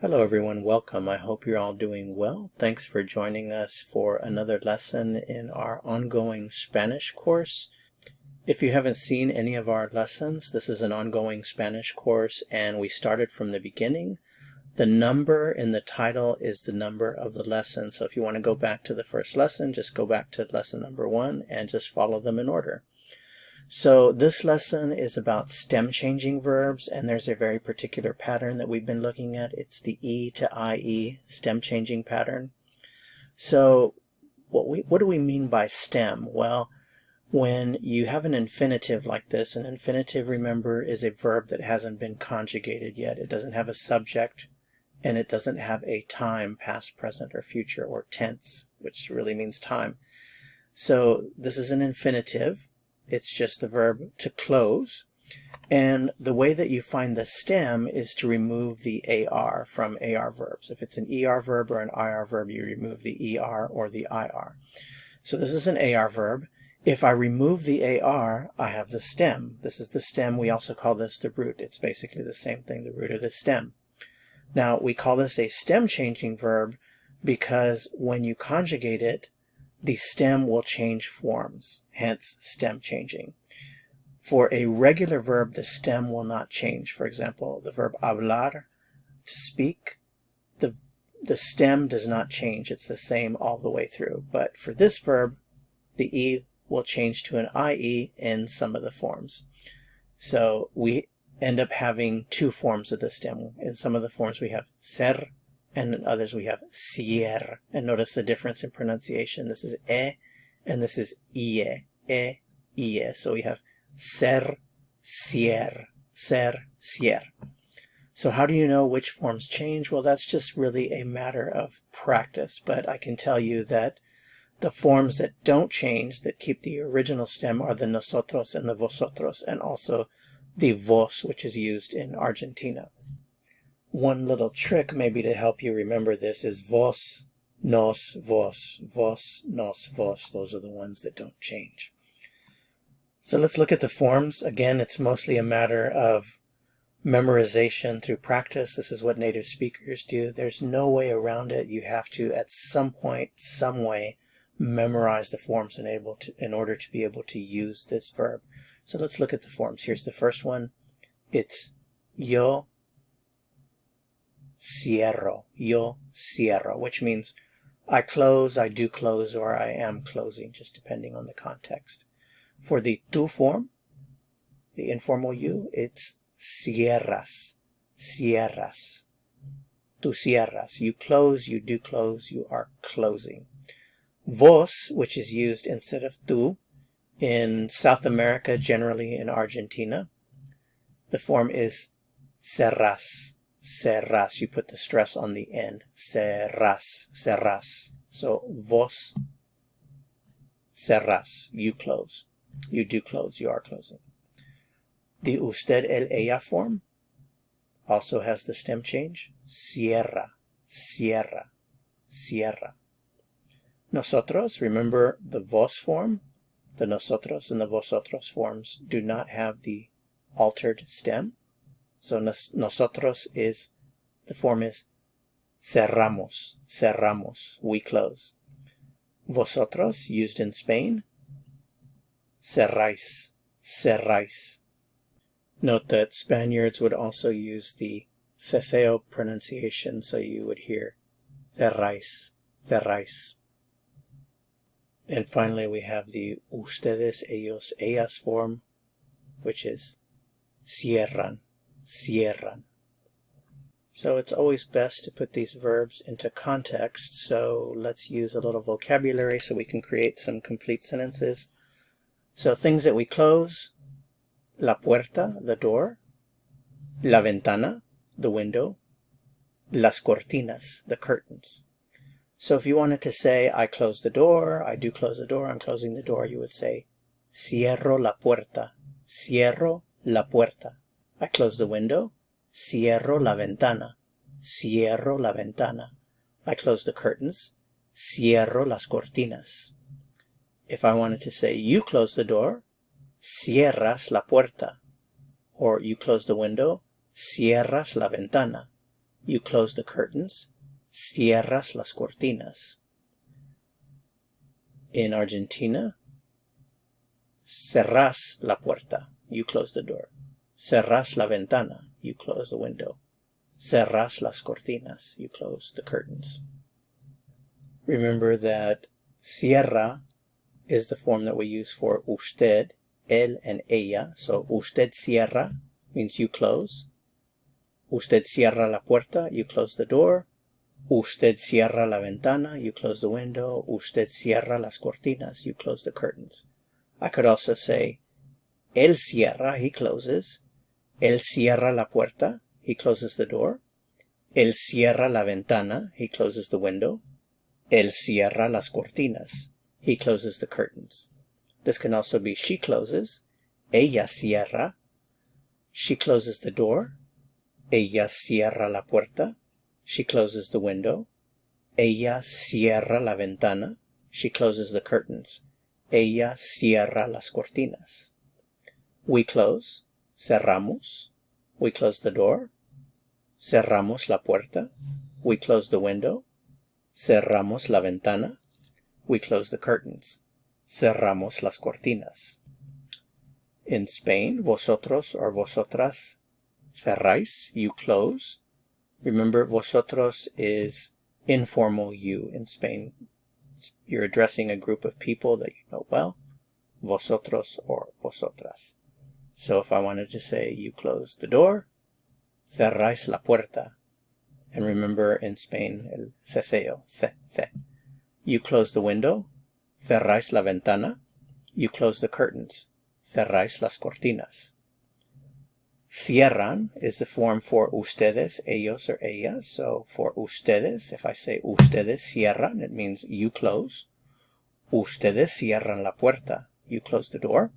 Hello everyone, welcome. I hope you're all doing well. Thanks for joining us for another lesson in our ongoing Spanish course. If you haven't seen any of our lessons, this is an ongoing Spanish course and we started from the beginning. The number in the title is the number of the lesson. So if you want to go back to the first lesson, just go back to lesson number 1 and just follow them in order. So this lesson is about stem changing verbs, and there's a very particular pattern that we've been looking at. It's the E to IE stem changing pattern. So what do we mean by stem? Well, when you have an infinitive like this, an infinitive, remember, is a verb that hasn't been conjugated yet. It doesn't have a subject, and it doesn't have a time, past, present, or future, or tense, which really means time. So this is an infinitive. It's just the verb to close. And the way that you find the stem is to remove the AR from AR verbs. If it's an ER verb or an IR verb, you remove the ER or the IR. So this is an AR verb. If I remove the AR, I have the stem. This is the stem. We also call this the root. It's basically the same thing, the root of the stem. Now, we call this a stem changing verb because when you conjugate it, the stem will change forms, hence stem changing. For a regular verb, the stem will not change. For example, the verb hablar, to speak, the stem does not change. It's the same all the way through. But for this verb, the E will change to an IE in some of the forms. So we end up having two forms of the stem. In some of the forms we have ser, and in others we have CERRAR. And notice the difference in pronunciation. This is and this is ie. So we have ser, cier, ser, cier. So how do you know which forms change? Well, that's just really a matter of practice. But I can tell you that the forms that don't change, that keep the original stem, are the nosotros and the vosotros, and also the vos, which is used in Argentina. One little trick maybe to help you remember this is vos, nos, vos, vos, nos, vos. Those are the ones that don't change. So let's look at the forms. Again, it's mostly a matter of memorization through practice. This is what native speakers do. There's no way around it. You have to, at some point, some way, memorize the forms in order to be able to use this verb. So let's look at the forms. Here's the first one. It's yo cierro, which means I close, I do close, or I am closing, just depending on the context. For the tú form, the informal you, it's cierras, cierras. Tú cierras. You close, you do close, you are closing. Vos, which is used instead of tú, in South America, generally in Argentina, the form is cerrás. Cerrás, you put the stress on the end. Cerrás, cerrás. So, vos cerrás, you close. You do close, you are closing. The usted, el, ella form also has the stem change. Cierra, cierra, cierra. Nosotros, remember the vos form? The nosotros and the vosotros forms do not have the altered stem. So nosotros the form is cerramos, cerramos, we close. Vosotros, used in Spain, cerráis, cerráis. Note that Spaniards would also use the cefeo pronunciation, so you would hear cerráis, cerráis. And finally we have the ustedes, ellos, ellas form, which is cierran, cierran. So it's always best to put these verbs into context, so let's use a little vocabulary so we can create some complete sentences. So things that we close: la puerta, the door; la ventana, the window; las cortinas, the curtains. So if you wanted to say, I close the door, I do close the door, I'm closing the door, you would say, cierro la puerta, cierro la puerta. I close the window, cierro la ventana, cierro la ventana. I close the curtains, cierro las cortinas. If I wanted to say, you close the door, cierras la puerta. Or you close the window, cierras la ventana. you close the curtains. Cierras las cortinas. In Argentina, cerrás la puerta, you close the door. Cerrás la ventana, you close the window. Cerrás las cortinas, you close the curtains. Remember that cierra is the form that we use for usted, él, and ella. So usted cierra means you close. Usted cierra la puerta, you close the door. Usted cierra la ventana, you close the window. Usted cierra las cortinas, you close the curtains. I could also say, él cierra, he closes. Él cierra la puerta, he closes the door. Él cierra la ventana, he closes the window. Él cierra las cortinas, he closes the curtains. This can also be she closes. Ella cierra. She closes the door. Ella cierra la puerta. She closes the window. Ella cierra la ventana. She closes the curtains. Ella cierra las cortinas. We close. Cerramos. We close the door. Cerramos la puerta. We close the window. Cerramos la ventana. We close the curtains. Cerramos las cortinas. In Spain, vosotros or vosotras cerráis, you close. Remember, vosotros is informal you in Spain. You're addressing a group of people that you know well. Vosotros or vosotras. So if I wanted to say you close the door, cerráis la puerta. And remember in Spain, el ceseo, ce. You close the window, cerráis la ventana. You close the curtains, cerráis las cortinas. Cierran is the form for ustedes, ellos, or ellas. So for ustedes, if I say ustedes cierran, it means you close. Ustedes cierran la puerta. You close the door.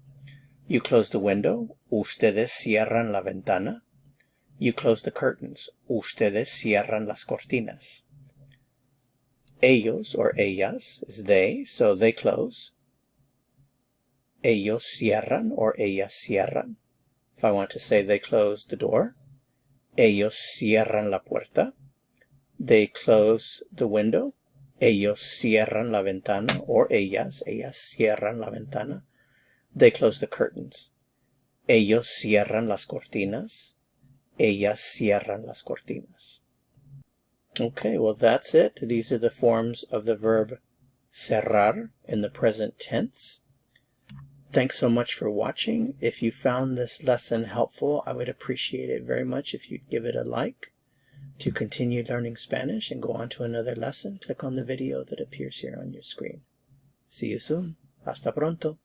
You close the window. Ustedes cierran la ventana. You close the curtains. Ustedes cierran las cortinas. Ellos or ellas is they, so they close. Ellos cierran or ellas cierran. If I want to say they close the door, ellos cierran la puerta. They close the window. Ellos cierran la ventana, or ellas cierran la ventana. They close the curtains. Ellos cierran las cortinas. Ellas cierran las cortinas. Okay, well that's it. These are the forms of the verb cerrar in the present tense. Thanks so much for watching. If you found this lesson helpful, I would appreciate it very much if you'd give it a like. To continue learning Spanish and go on to another lesson, click on the video that appears here on your screen. See you soon. Hasta pronto.